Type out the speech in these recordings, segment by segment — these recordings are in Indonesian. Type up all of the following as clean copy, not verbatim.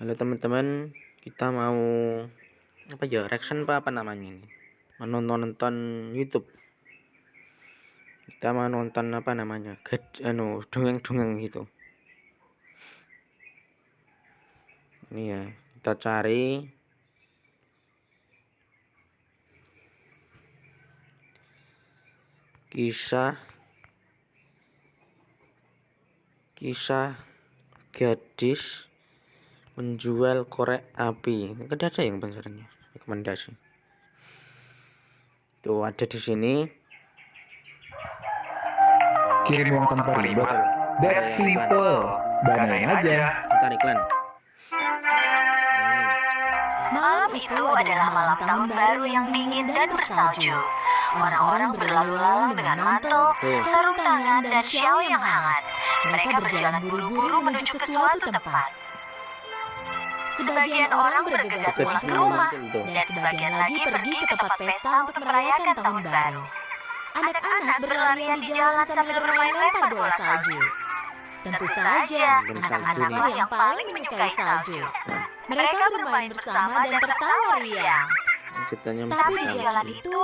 Halo teman-teman, kita mau apa ya? Reaction apa namanya ini? Nonton YouTube. Kita mau nonton apa namanya? Dongeng-dongeng gitu. Ini ya, kita cari kisah gadis menjual korek api. Ini ada yang penjelasannya, rekomendasi. Tuh ada di sini. Kirim uang tanpa ribet. That's simple. Danain aja. Bentar iklan. Malam itu adalah malam tahun baru yang dingin dan bersalju. Orang-orang berlalu lalang dengan mantel, sarung tangan, dan syal yang hangat. Mereka berjalan buru-buru menuju ke suatu tempat. Sebagian orang bergegas pulang ke rumah, dan sebagian lagi pergi ke tempat pesta untuk merayakan tahun baru. Anak-anak berlarian di jalan sambil bermain lempar bola salju. Tentu saja, anak-anaklah yang paling menyukai salju. Mereka bermain bersama dan tertawa riang. Tapi di jalan itu,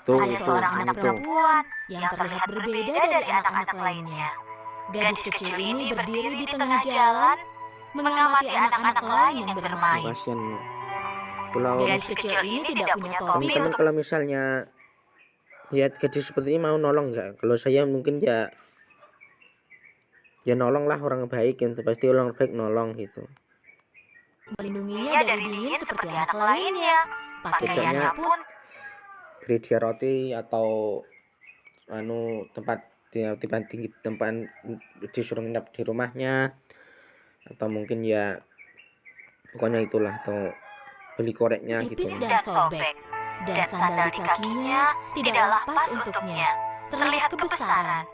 ada seorang anak perempuan yang terlihat berbeda dari anak-anak lainnya. Gadis kecil ini berdiri di tengah jalan, mengamati anak-anak lain yang bermain. Gadis kecil ini tidak punya topi Teman-teman, untuk kalau misalnya lihat gadis seperti ini mau nolong nggak? Kalau saya mungkin ya nolong lah, orang baik itu pasti orang baik nolong gitu. melindunginya dari dingin seperti anak lainnya. Pakaiannya pun Beri dia roti atau tempat dia tempat disuruh nginep di rumahnya, atau mungkin ya pokoknya itulah, atau beli koreknya gitu. tipis dan sobek, dan sandal di kakinya tidaklah pas untuknya. Terlihat kebesaran.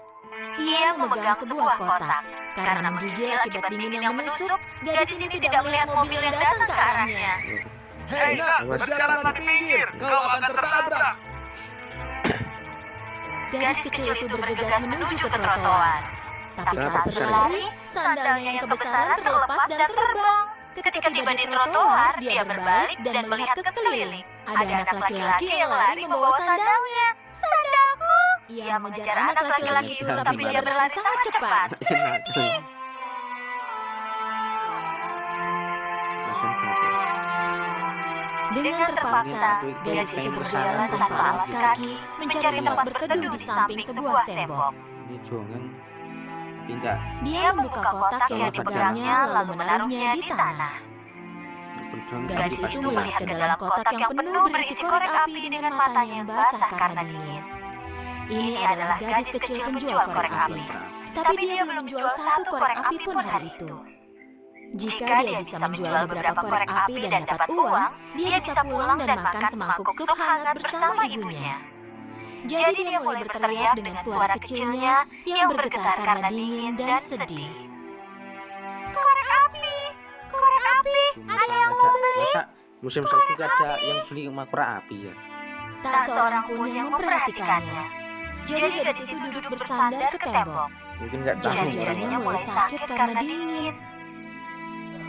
Ia memegang sebuah kotak. Karena menggigil akibat dingin yang menusuk, gadis ini tidak melihat mobil yang datang ke arahnya. Hei nak, berjalanlah di pinggir. Kau akan tertabrak. Gadis kecil itu bergegas menuju ke trotoar. Tapi saat berlari, sandalnya yang kebesaran terlepas dan terbang. Ketika tiba di trotoar, dia berbalik dan melihat ke sekeliling. Ada anak laki-laki yang lari membawa sandalnya. Sandalku! Ia mengejar anak laki-laki itu, tapi dia berlari sangat cepat. Dengan terpaksa, gadis itu berjalan tanpa alas kaki, mencari tempat berteduh di samping sebuah tembok. Ini jangan enggak Dia membuka kotak yang dipegangnya lalu menaruhnya di tanah. Gadis itu melihat ke dalam kotak yang penuh berisi korek api dengan matanya yang basah karena dingin. Ini adalah gadis kecil penjual korek api, tapi dia belum menjual satu korek api pun hari itu. Jika dia bisa menjual beberapa korek api dan dapat uang, dia bisa pulang dan makan semangkuk sup hangat bersama ibunya. Jadi dia mulai berteriak dengan suara kecilnya yang bergetar karena dingin dan sedih. Korek api! Korek api! Ada yang mau beli? masa musim salju gak ada yang beli korek api ya? Tak seorang pun yang memperhatikannya. Jadi gadis itu duduk bersandar ke tembok. Mungkin nggak tahu orang. Jari-jarinya mulai sakit karena dingin.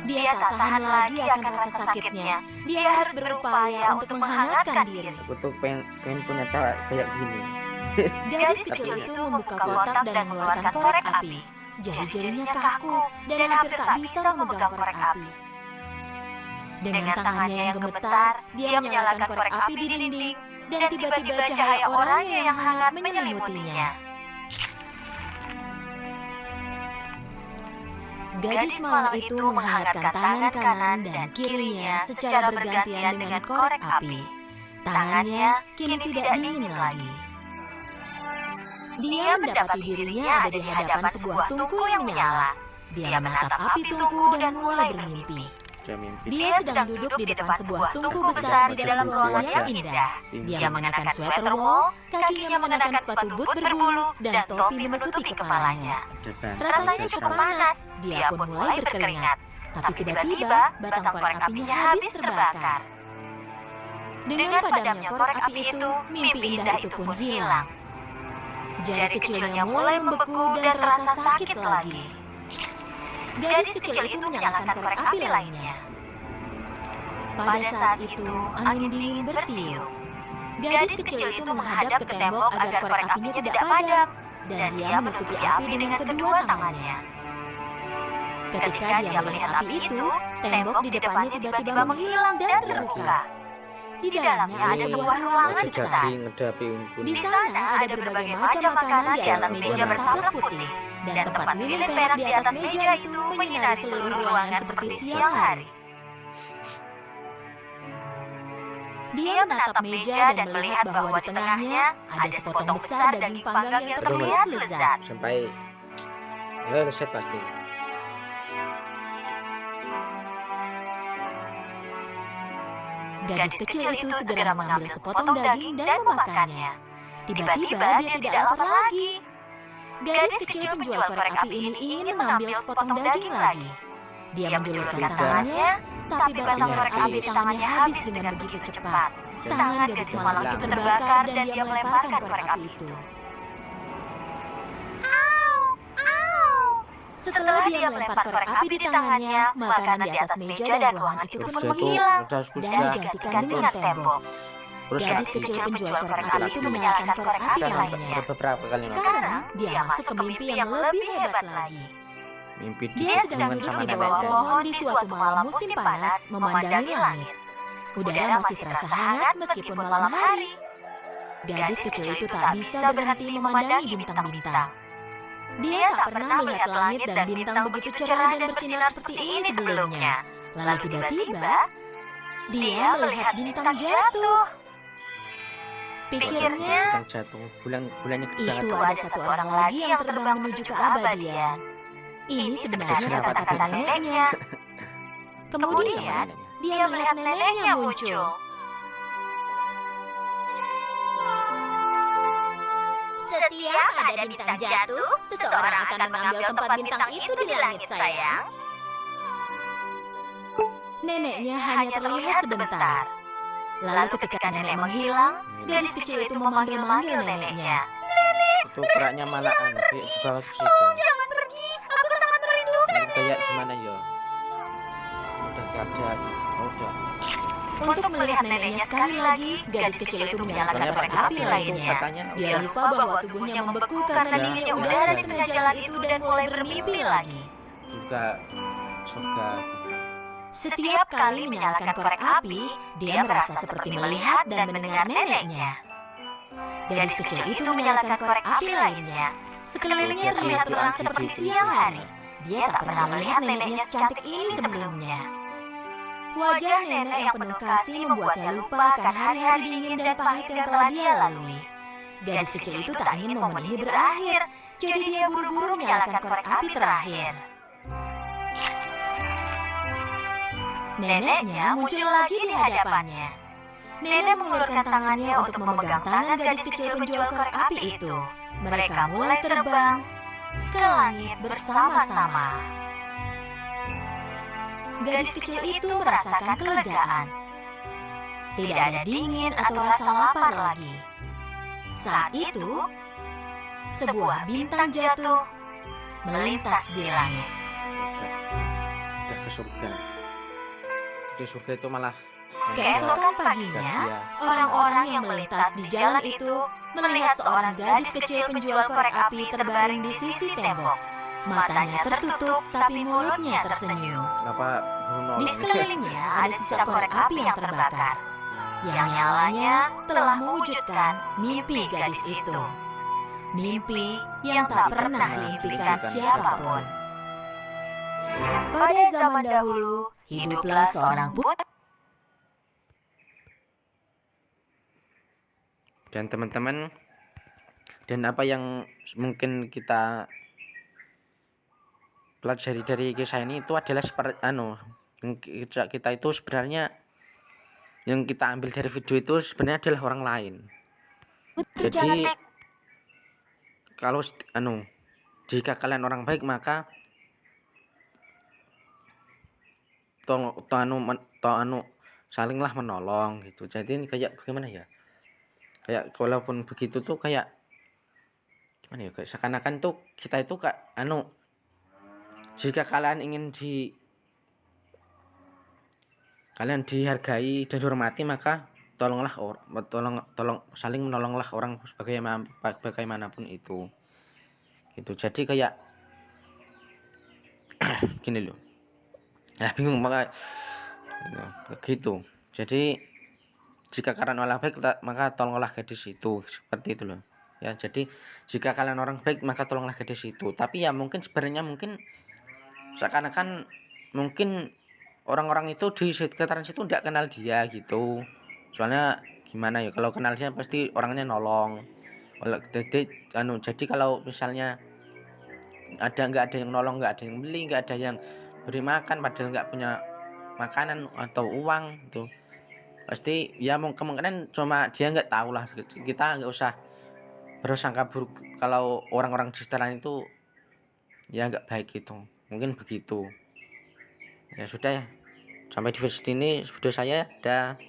Dia tak tahan lagi akan rasa sakitnya. Dia harus berupaya untuk menghangatkan diri. Aku tuh pengen punya cewek kayak gini. Gadis kecil itu membuka kotak dan mengeluarkan korek api. Jari-jarinya kaku dan hampir tak bisa memegang korek api. Dengan tangannya yang gemetar, dia menyalakan korek api di dinding, dan tiba-tiba cahaya oranye yang hangat menyelimutinya. Gadis malam itu menghangatkan tangan kanan dan kirinya secara bergantian dengan korek api. Tangannya kini tidak dingin lagi. Dia mendapati dirinya ada di hadapan sebuah tungku yang menyala. Dia menatap api tungku dan mulai bermimpi. Dia sedang duduk di depan sebuah tungku besar di dalam ruangan yang indah. Dia mengenakan sweater wol, kakinya mengenakan sepatu boot berbulu, dan topi menutupi kepalanya. Rasanya cukup panas, dia pun mulai berkeringat. Tapi tiba-tiba batang korek apinya habis terbakar. Dengan padamnya korek api itu, mimpi indah itu pun hilang. Jari kecilnya mulai membeku dan terasa sakit lagi. Gadis kecil itu menyalakan korek api lainnya. Pada saat itu, angin dingin bertiup. Gadis kecil itu menghadap ke tembok agar korek apinya tidak padam, dan dia menutupi api dengan kedua tangannya. Ketika dia melihat api itu, tembok di depannya tiba-tiba menghilang dan terbuka. Di dalamnya ada sebuah ruangan besar. Ngedapi ungkun. Di sana ada berbagai macam makanan di atas meja bertaplak putih, dan tempat lilin perak di atas meja itu menyinari seluruh ruangan seperti siang hari. Dia menatap meja dan melihat bahwa di tengahnya ada sepotong besar daging panggang yang terlihat lezat. Sampai reset pasti. Gadis kecil itu segera mengambil sepotong daging dan memakannya. Tiba-tiba dia tidak lapar lagi. Gadis kecil penjual korek api ini ingin mengambil sepotong daging lagi. Dia menjulurkan tangannya, tapi batang korek api di tangannya habis dengan begitu cepat. Tangan gadis malang itu terbakar dan dia melemparkan korek api itu. Setelah dia melempar korek api di tangannya, makanan di atas meja dan ruangan itu pun menghilang dan digantikan dengan tembok. Gadis kecil penjual korek api itu menyalakan korek api lainnya. Sekarang dia masuk ke mimpi yang lebih hebat lagi. Mimpi Dia sedang duduk di bawah pohon di suatu malam musim panas, memandangi langit. Udara masih terasa hangat meskipun malam hari. Gadis kecil itu tak bisa berhenti memandangi bintang-bintang. Dia tak pernah melihat langit dan bintang begitu cerah dan bersinar seperti ini sebelumnya. Lalu tiba-tiba, dia melihat bintang jatuh. Pikirnya, bintang jatuh. Bulannya itu ada satu orang lagi yang terbang menuju keabadian. Ini sebenarnya kata-kata neneknya. Kemudian, dia melihat neneknya muncul. Setiap ada bintang jatuh, seseorang akan mengambil tempat bintang itu di langit, sayang. Neneknya hanya terlihat sebentar. Lalu ketika nenek menghilang, gadis kecil itu memanggil-manggil neneknya. itu keraknya malah di bawah situ. Jangan pergi, aku sangat merindukan. Kayak gimana ya? Udah gak ada gitu. Udah. Untuk melihat neneknya sekali lagi, gadis kecil itu menyalakan korek api lainnya. Dia lupa bahwa tubuhnya membeku karena dinginnya udara di tengah jalan itu dan mulai bermimpi lagi. Juga surga gitu. Setiap kali menyalakan korek api, dia merasa seperti melihat dan mendengar neneknya. Gadis kecil itu menyalakan korek api lainnya. Sekelilingnya terlihat terang seperti siang hari. Dia tak pernah melihat neneknya secantik ini sebelumnya. Wajah nenek yang penuh kasih membuatnya lupa akan hari-hari dingin dan pahit yang telah dia lalui. Gadis kecil itu tak ingin momen ini berakhir, jadi dia buru-buru menyalakan korek api terakhir. Neneknya muncul lagi di hadapannya. Nenek mengulurkan tangannya untuk memegang tangan gadis kecil penjual korek api itu. Mereka mulai terbang ke langit bersama-sama. Gadis kecil itu merasakan kelegaan. Tidak ada dingin atau rasa lapar lagi. Saat itu, sebuah bintang jatuh melintas di langit. Udah ke surga. Di surga itu malah Keesokan paginya, orang-orang yang melintas di jalan itu melihat seorang gadis kecil penjual korek api terbaring di sisi tembok. Matanya tertutup tapi mulutnya tersenyum. kenapa Bruno Di sekelilingnya ada sisa korek api yang terbakar. Yang nyalanya telah mewujudkan mimpi gadis itu. Mimpi yang tak pernah diimpikan siapapun. Pada zaman dahulu, hiduplah seorang putri. dan teman-teman, dan apa yang mungkin kita pelajari dari kisah ini itu adalah seperti yang kita itu sebenarnya yang kita ambil dari video itu sebenarnya adalah orang lain. Jadi kalau jika kalian orang baik maka salinglah menolong gitu. Jadi ini kayak bagaimana ya? Kayak walaupun begitu tuh kayak gimana ya? Kayak seakan-akan tuh kita itu Jika kalian ingin kalian dihargai dan dihormati, maka tolong saling menolonglah orang bagaimanapun itu. Gitu. Jadi kayak gini loh. Nah, bingung gitu. Jadi jika kalian orang baik, maka tolonglah gadis itu, seperti itu loh. Ya, jadi jika kalian orang baik, maka tolonglah gadis itu. Tapi ya mungkin sebenarnya seakan-akan mungkin orang-orang itu di sekitaran situ tidak kenal dia gitu. Soalnya gimana ya, kalau kenal dia pasti orangnya nolong. Jadi kalau misalnya nggak ada yang nolong, nggak ada yang beli, nggak ada yang beri makan, padahal nggak punya makanan atau uang gitu, pasti ya kemungkinan cuma dia nggak tahu lah. Kita nggak usah bersangka buruk kalau orang-orang di sekitaran itu ya nggak baik gitu, mungkin begitu. Ya sudah ya, sampai di sini video saya. Dah.